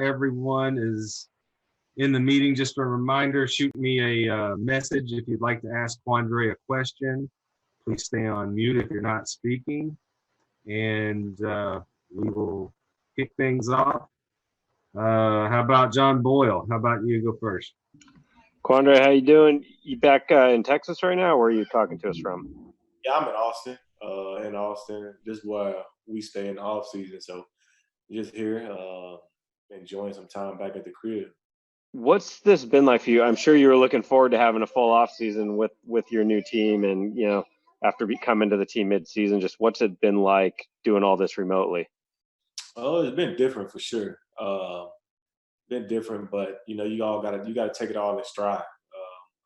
everyone is in the meeting. Just a reminder, shoot me a message if you'd like to ask Quandre a question. Please stay on mute if you're not speaking. And we will kick things off. How about John Boyle? How about you go first? Quandre, how you doing? You back in Texas right now? Where are you talking to us from? Yeah, I'm in Austin. This is where we stay in the off season. So just here, enjoying some time back at the crib. What's this been like for you? I'm sure you were looking forward to having a full off season with your new team, and after coming to the team mid-season, just what's it been like doing all this remotely? Oh, it's been different for sure. Been different, but you gotta take it all in stride.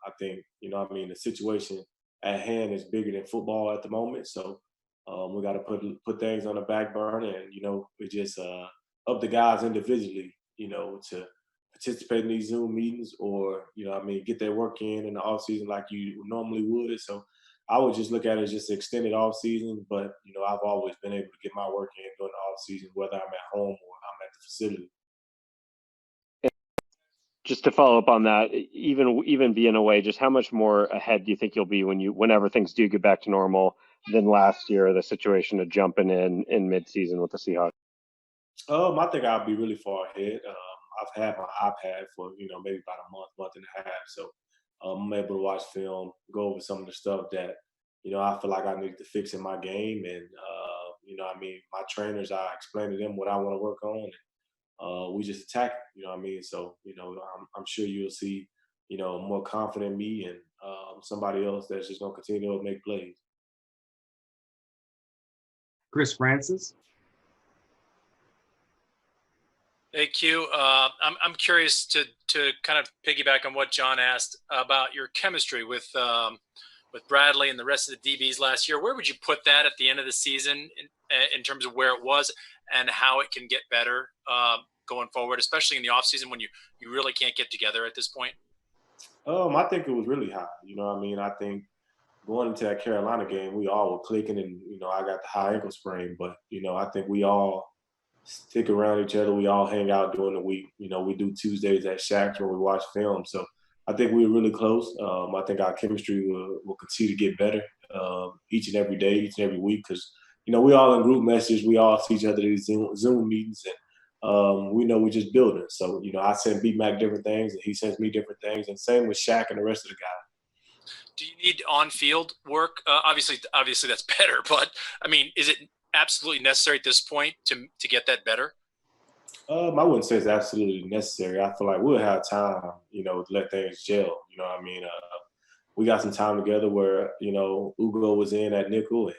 I think the situation at hand is bigger than football at the moment, so we got to put things on the back burner, and we just up the guys individually, to participate in these Zoom meetings or get their work in the off season like you normally would. So I would just look at it as just an extended off season, but I've always been able to get my work in during the off season, whether I'm at home or I'm at the facility. Just to follow up on that, even being away, just how much more ahead do you think you'll be whenever things do get back to normal than last year, the situation of jumping in mid-season with the Seahawks? I think I'll be really far ahead. I've had my iPad for maybe about a month and a half, so I'm able to watch film, go over some of the stuff that I feel like I need to fix in my game, and my trainers, I explain to them what I want to work on. We just attack it, So, I'm sure you'll see, more confident me and somebody else that's just going to continue to make plays. Chris Francis. Hey, Q. I'm curious to kind of piggyback on what John asked about your chemistry with Bradley and the rest of the DBs last year. Where would you put that at the end of the season in terms of where it was and how it can get better going forward, especially in the offseason when you really can't get together at this point? I think it was really high. I think going into that Carolina game, we all were clicking, and I got the high ankle sprain, but I think we all stick around each other. We all hang out during the week. We do Tuesdays at Shaq's where we watch film. So I think we were really close. I think our chemistry will continue to get better each and every day, each and every week, because we all in group messages. We all see each other in these Zoom meetings, and we know we're just building. So I send B-Mac different things, and he sends me different things, and same with Shaq and the rest of the guys. Do you need on-field work? Obviously that's better, but I mean, is it absolutely necessary at this point to get that better? I wouldn't say it's absolutely necessary. I feel like we'll have time, to let things gel. We got some time together where, Ugo was in at nickel, and,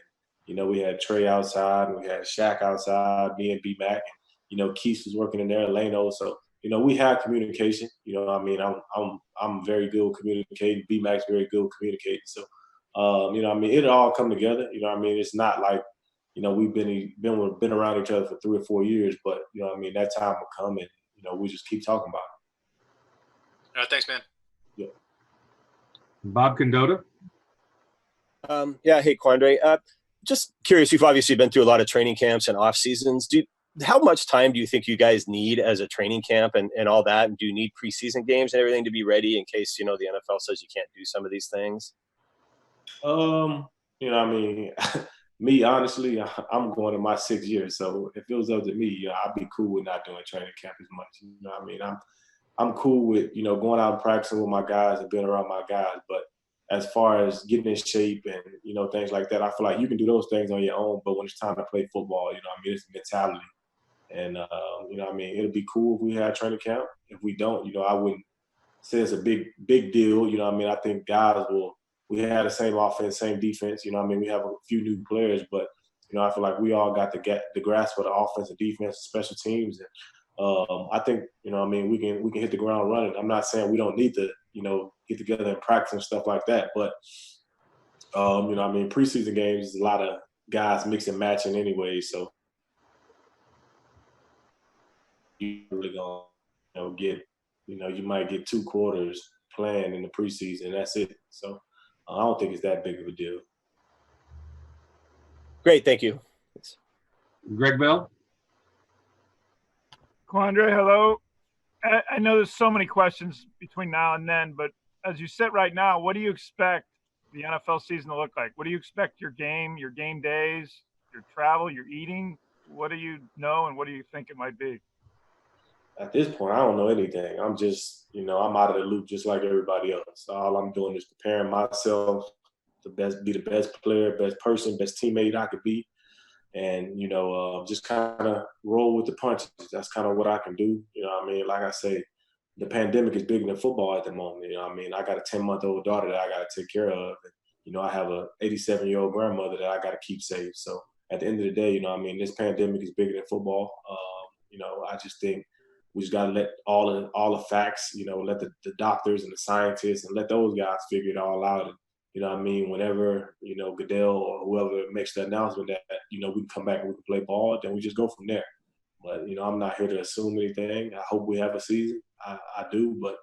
we had Trey outside, and we had Shaq outside, me and B-Mac, and, Keith was working in there, Leno. So, we have communication. I'm very good with communicating. B-Mac's very good with communicating. So, it'll all come together. It's not like, we've been around each other for 3 or 4 years, but that time will come, and we just keep talking about it. All right, thanks, man. Yeah. Bob Condotta. Hey, Quandre. Just curious, you've obviously been through a lot of training camps and off seasons. How much time do you think you guys need as a training camp and all that? And do you need preseason games and everything to be ready in case the NFL says you can't do some of these things? Me, honestly, I'm going to my 6th year. So if it was up to me, I'd be cool with not doing training camp as much. I'm cool with, going out and practicing with my guys and being around my guys. But as far as getting in shape and, things like that, I feel like you can do those things on your own. But when it's time to play football, it's mentality. And, it'll be cool if we had training camp. If we don't, I wouldn't say it's a big deal. I think guys we had the same offense, same defense. We have a few new players, but I feel like we all got the grasp of the offense and defense, and special teams, and I think we can hit the ground running. I'm not saying we don't need to get together and practice and stuff like that, but preseason games is a lot of guys mix and matching anyway, so you really gonna get you might get 2 quarters playing in the preseason. That's it. So. I don't think it's that big of a deal. Great, thank you. Greg Bell. Quandre, hello. I know there's so many questions between now and then, but as you sit right now, what do you expect the NFL season to look like? What do you expect your game days, your travel, your eating? What do you know and what do you think it might be? At this point, I don't know anything. I'm just, I'm out of the loop just like everybody else. All I'm doing is preparing myself to be the best player, best person, best teammate I could be. And, just kind of roll with the punches. That's kind of what I can do. You know what I mean? Like I say, the pandemic is bigger than football at the moment. You know what I mean? I got a 10-month-old daughter that I got to take care of. And, I have a 87-year-old grandmother that I got to keep safe. So at the end of the day, this pandemic is bigger than football. I just think we just got to let all the facts, let the doctors and the scientists and let those guys figure it all out. And, whenever, Goodell or whoever makes the announcement that, we can come back and we can play ball, then we just go from there. But, I'm not here to assume anything. I hope we have a season. I do. But,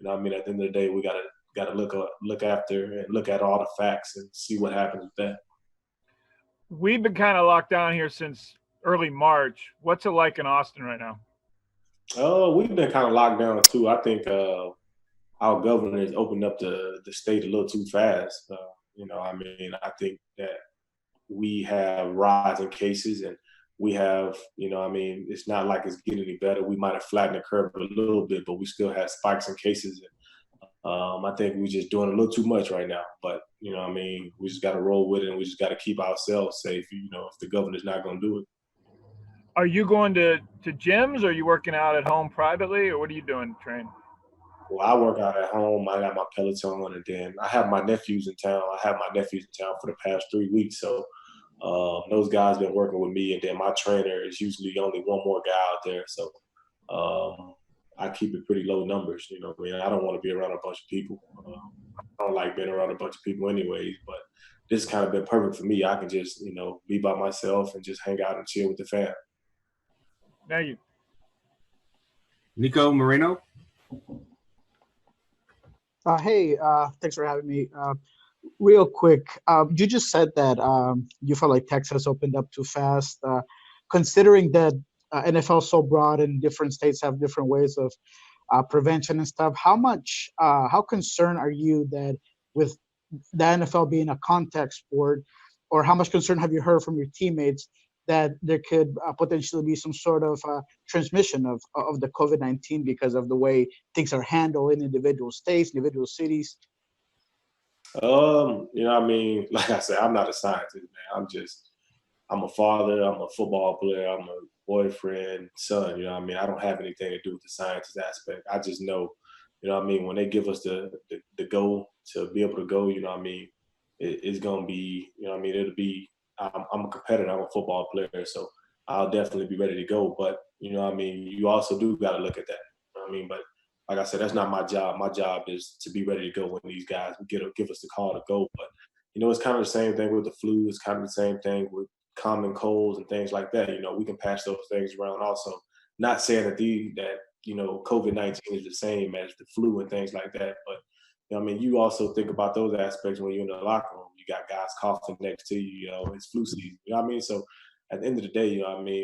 at the end of the day, we got to look after and look at all the facts and see what happens with that. We've been kind of locked down here since early March. What's it like in Austin right now? Oh, we've been kind of locked down too. I think our governor has opened up the state a little too fast. I think that we have rising cases and we have, it's not like it's getting any better. We might have flattened the curve a little bit, but we still have spikes in cases. And, I think we're just doing a little too much right now. But, we just got to roll with it and we just got to keep ourselves safe, if the governor's not going to do it. Are you going to gyms? Or are you working out at home privately, or what are you doing to train? Well, I work out at home. I got my Peloton, and then I have my nephews in town. I have my nephews in town for the past 3 weeks. So those guys been working with me, and then my trainer is usually only one more guy out there. So I keep it pretty low numbers. I don't want to be around a bunch of people. I don't like being around a bunch of people anyways, but this has kind of been perfect for me. I can just, be by myself and just hang out and chill with the fam. Thank you. Nico Marino. Hey, thanks for having me. Real quick, you just said that you felt like Texas opened up too fast. Considering that NFL is so broad and different states have different ways of prevention and stuff, how concerned are you that with the NFL being a contact sport, or how much concern have you heard from your teammates that there could potentially be some sort of transmission of the COVID-19 because of the way things are handled in individual states, individual cities? Like I said, I'm not a scientist, man. I'm a father, I'm a football player, I'm a boyfriend, son, I don't have anything to do with the scientist aspect. I just know, when they give us the go to be able to go, it's going to be, it'll be, I'm a competitor, I'm a football player, so I'll definitely be ready to go. But, you also do got to look at that. But like I said, that's not my job. My job is to be ready to go when these guys give us the call to go. But, it's kind of the same thing with the flu. It's kind of the same thing with common colds and things like that. We can pass those things around also. Not saying that COVID-19 is the same as the flu and things like that. But, you also think about those aspects when you're in the locker room. You got guys coughing next to you, it's flu season. So at the end of the day,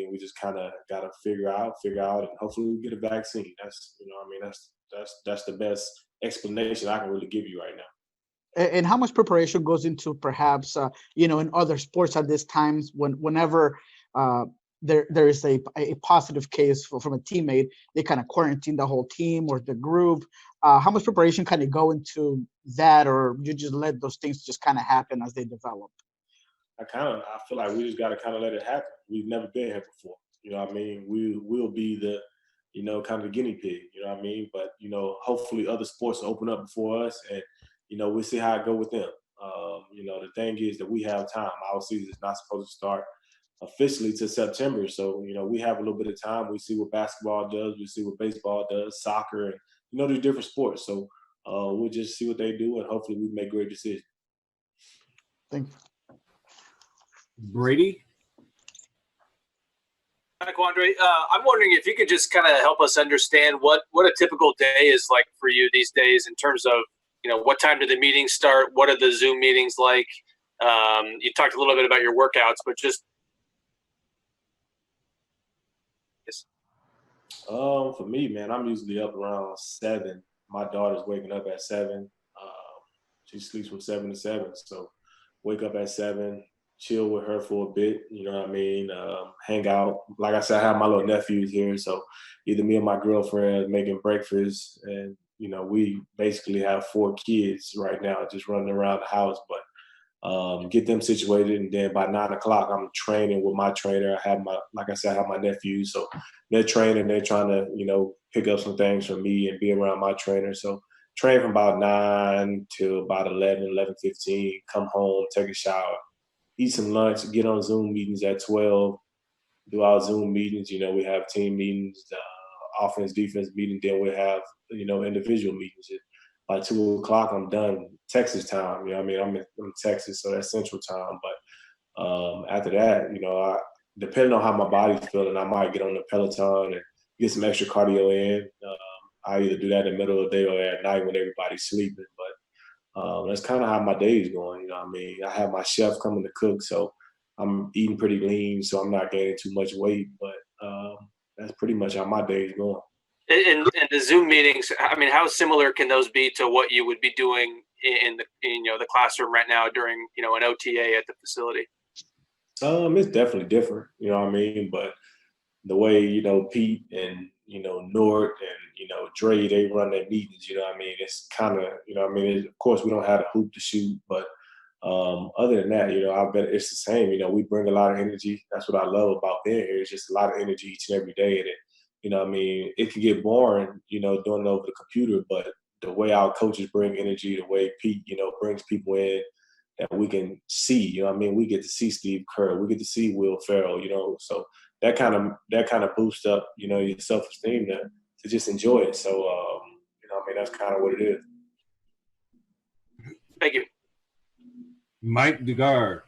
we just kind of got to figure out, and hopefully we get a vaccine. That's, that's the best explanation I can really give you right now. And how much preparation goes into perhaps, in other sports at this times whenever there is a positive case from a teammate, they kind of quarantine the whole team or the group. How much preparation kind of go into that, or you just let those things just kind of happen as they develop? I feel like we just got to kind of let it happen. We've never been here before. We'll be the, kind of the guinea pig, But, hopefully other sports will open up before us and, we'll see how it go with them. The thing is that we have time. Our season is not supposed to start officially to September. So, we have a little bit of time. We see what basketball does. We see what baseball does, soccer, and, there's different sports. So we'll just see what they do, and hopefully we make great decisions. Thank you. Brady. Hi, Quandre. I'm wondering if you could just kind of help us understand what a typical day is like for you these days in terms of, what time do the meetings start? What are the Zoom meetings like? You talked a little bit about your workouts, but just. Yes. For me, man, I'm usually up around 7. My daughter's waking up at 7. She sleeps from 7 to 7. So wake up at 7, chill with her for a bit, you know what I mean? Hang out. Like I said, I have my little nephews here. So either me and my girlfriend making breakfast, and, you know, we basically have 4 kids right now just running around the house. But get them situated, and then by 9 o'clock, I'm training with my trainer. I have like I said, I have my nephews, so they're training. They're trying to, you know, pick up some things from me and be around my trainer. So train from about 9 till about 11:15. Come home, take a shower, eat some lunch, get on Zoom meetings at 12. Do our Zoom meetings. You know, we have team meetings, offense, defense meeting. Then we have, you know, individual meetings. By 2 o'clock, I'm done Texas time. You know what I mean? I'm in Texas, so that's Central time. But after that, you know, depending on how my body's feeling, I might get on the Peloton and get some extra cardio in. I either do that in the middle of the day or at night when everybody's sleeping. But that's kind of how my day is going. You know what I mean? I have my chef coming to cook, so I'm eating pretty lean, so I'm not gaining too much weight. But that's pretty much how my day is going. And the Zoom meetings, I mean, how similar can those be to what you would be doing in you know, the classroom right now during, you know, an OTA at the facility? It's definitely different, you know what I mean? But the way, you know, Pete and, you know, Nort and, you know, Dre, they run their meetings, you know what I mean? It's kind of, you know what I mean? Of course, we don't have a hoop to shoot, but other than that, you know, I bet it's the same. You know, we bring a lot of energy. That's what I love about being here. It's just a lot of energy each and every day. And you know what I mean? It can get boring, you know, doing it over the computer, but the way our coaches bring energy, the way Pete, you know, brings people in that we can see, you know what I mean? We get to see Steve Kerr. We get to see Will Ferrell, you know, so that kind of boosts up, you know, your self-esteem to just enjoy it. So, you know what I mean? That's kind of what it is. Thank you. Mike DeGard.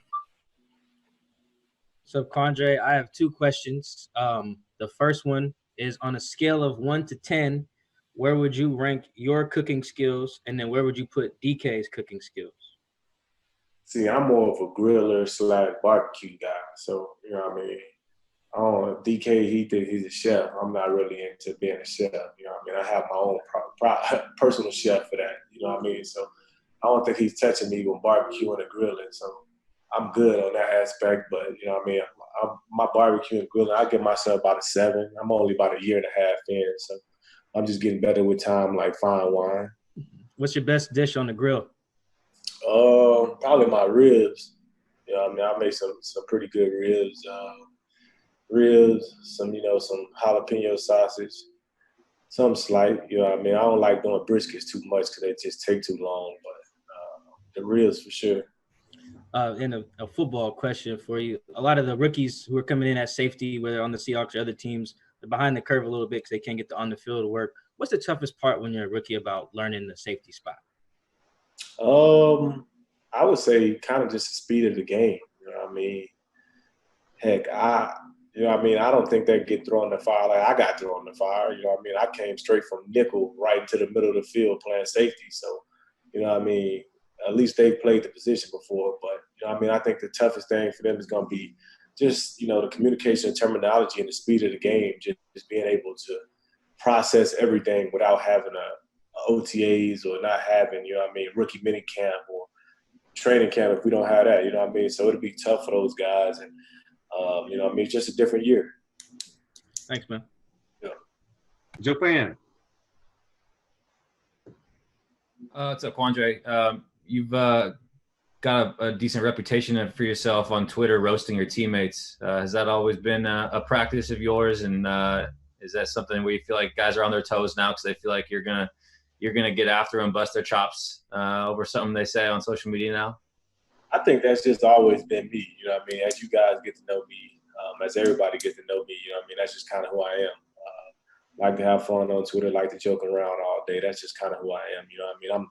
So, Quandre, I have 2 questions. The first one is, on a scale of 1 to 10, where would you rank your cooking skills, and then where would you put DK's cooking skills? See, I'm more of a griller / barbecue guy. So, you know what I mean? I don't know, DK, he thinks he's a chef. I'm not really into being a chef. You know what I mean? I have my own personal chef for that. You know what I mean? So I don't think he's touching me with barbecue and grilling. So I'm good on that aspect. But, you know what I mean? My barbecue and grilling, I give myself about a 7. I'm only about a year and a half in. So I'm just getting better with time, like fine wine. What's your best dish on the grill? Probably my ribs. You know what I mean? I make some pretty good ribs. Some, you know, some jalapeno sausage, some slight, you know what I mean? I don't like doing briskets too much because they just take too long, but the ribs for sure. And a football question for you. A lot of the rookies who are coming in at safety, whether on the Seahawks or other teams, they're behind the curve a little bit because they can't get the on-the-field work. What's the toughest part when you're a rookie about learning the safety spot? I would say kind of just the speed of the game, you know what I mean? Heck, you know what I mean? I don't think they get thrown in the fire like I got thrown in the fire. You know what I mean? I came straight from nickel right into the middle of the field playing safety. So, you know what I mean? At least they've played the position before. But, you know what I mean? I think the toughest thing for them is going to be just, you know, the communication and terminology and the speed of the game, just being able to process everything without having a OTAs or not having, you know what I mean, rookie mini camp or training camp if we don't have that, you know what I mean? So it'll be tough for those guys. And, you know what I mean? It's just a different year. Thanks, man. Yeah. Japan. What's up, Quandre? You've got a decent reputation for yourself on Twitter, roasting your teammates. Has that always been a practice of yours? And is that something where you feel like guys are on their toes now because they feel like you're gonna get after them, bust their chops over something they say on social media now? I think that's just always been me. You know what I mean? As you guys get to know me, as everybody gets to know me, you know what I mean? That's just kind of who I am. Like to have fun on Twitter, like to joke around all day. That's just kind of who I am. You know what I mean? I'm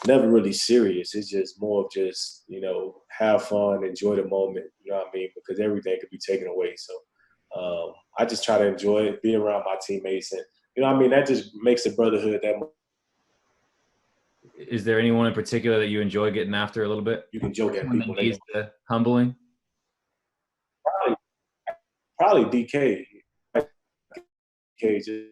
never really serious. It's just more of just, you know, have fun, enjoy the moment, you know what I mean? Because everything could be taken away. So I just try to enjoy it, be around my teammates. And, you know what I mean? That just makes the brotherhood that much. Is there anyone in particular that you enjoy getting after a little bit? You can joke at people. That needs the humbling? Probably DK. DK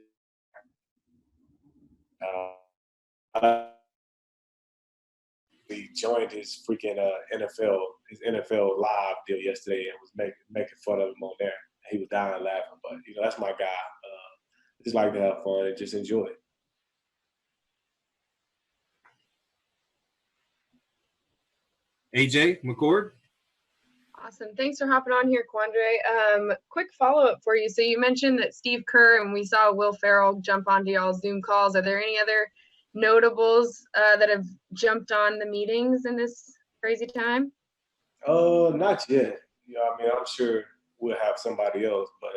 he joined his freaking his NFL live deal yesterday and was making fun of him on there. He was dying laughing, but that's my guy. Just like to have fun and just enjoy it. AJ McCord. Awesome. Thanks for hopping on here, Quandre. Quick follow-up for you. So you mentioned that Steve Kerr and we saw Will Ferrell jump onto y'all's Zoom calls. Are there any other notables that have jumped on the meetings in this crazy time? Not yet. I'm sure we'll have somebody else, but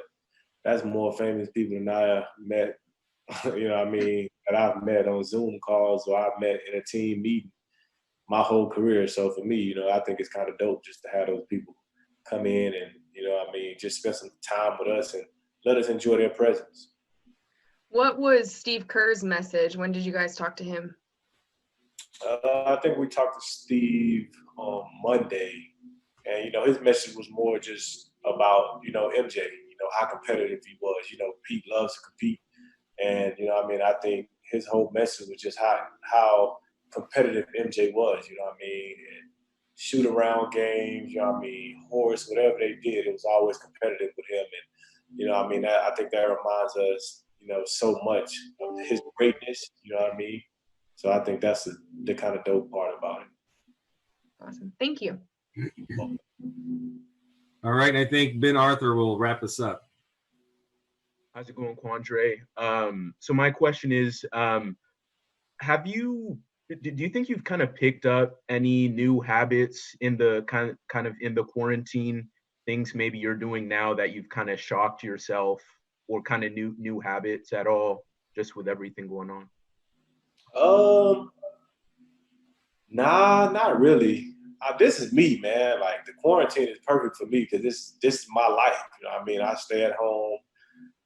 that's more famous people than I have met, that I've met on Zoom calls or I've met in a team meeting my whole career. So for me, I think it's kind of dope just to have those people come in and, just spend some time with us and let us enjoy their presence. What was Steve Kerr's message? When did you guys talk to him? I think we talked to Steve on Monday, and, his message was more just about, MJ, how competitive he was. Pete loves to compete. And, I think his whole message was just how competitive MJ was, and shoot around games, horse, whatever they did, it was always competitive with him. And, I think that reminds us, so much of his greatness, So I think that's the kind of dope part about it. Awesome. Thank you. All right. I think Ben Arthur will wrap us up. How's it going, Quandre? So my question is, do you think you've kind of picked up any new habits in the kind of in the quarantine, things maybe you're doing now that you've kind of shocked yourself, or kind of new habits at all, just with everything going on? Nah, not really. This is me, man. Like, the quarantine is perfect for me because this is my life. I stay at home,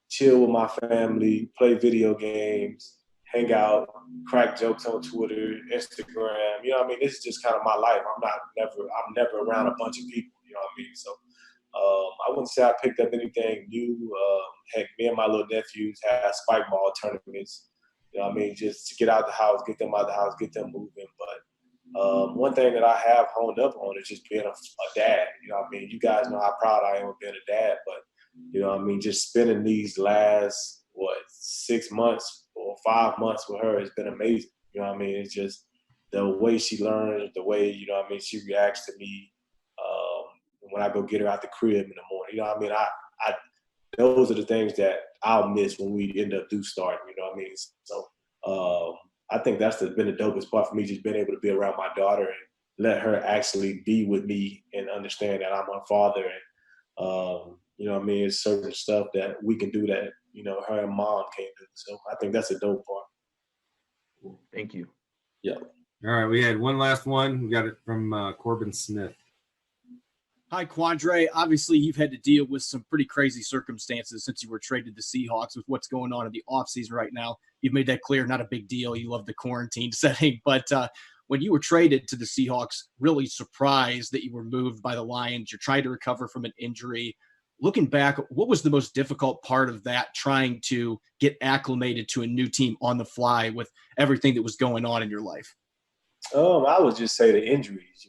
chill with my family, play video games, hang out, crack jokes on Twitter, Instagram. This is just kind of my life. I'm never around a bunch of people. So I wouldn't say I picked up anything new. Heck, me and my little nephews had spike ball tournaments. Just to get out the house, get them out the house, get them moving. But one thing that I have honed up on is just being a dad. You guys know how proud I am of being a dad, but just spending these last 6 months or 5 months with her has been amazing. It's just the way she learns, the way she reacts to me when I go get her out the crib in the morning. I those are the things that I'll miss when we end up starting. So I think that's been the dopest part for me, just being able to be around my daughter and let her actually be with me and understand that I'm her father. And it's certain stuff that we can do that her and mom can't do. So I think that's a dope part. Cool. Thank you. Yeah. All right. We had one last one. We got it from Corbin Smith. Hi, Quandre. Obviously, you've had to deal with some pretty crazy circumstances since you were traded to Seahawks with what's going on in the offseason right now. You've made that clear, not a big deal. You love the quarantine setting. But when you were traded to the Seahawks, really surprised that you were moved by the Lions. You're trying to recover from an injury. Looking back, what was the most difficult part of that, trying to get acclimated to a new team on the fly with everything that was going on in your life? I would just say the injuries.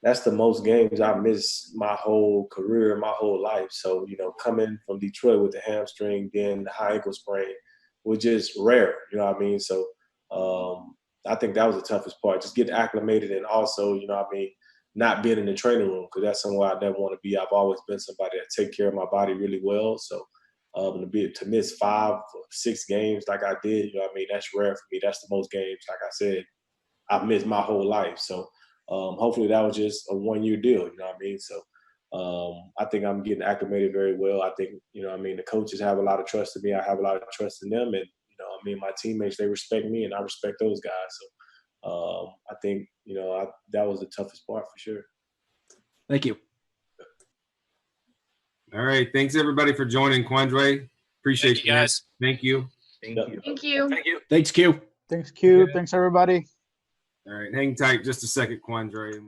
That's the most games I missed my whole career, my whole life. So, coming from Detroit with the hamstring, then the high ankle sprain was just rare, So I think that was the toughest part, just getting acclimated and also, not being in the training room, because that's somewhere I never want to be. I've always been somebody that take care of my body really well. So to miss 5 or 6 games like I did, that's rare for me. That's the most games, like I said, I've missed my whole life. So hopefully that was just a 1-year deal, So I think I'm getting acclimated very well. I think, the coaches have a lot of trust in me. I have a lot of trust in them. And, my teammates, they respect me and I respect those guys. So I think, that was the toughest part for sure. Thank you. All right. Thanks, everybody, for joining, Quandre. Appreciate you guys. Thank you. Thank you. Thank you. Thank you. Thanks, Q. Thanks, Q. Thanks, everybody. All right. Hang tight just a second, Quandre.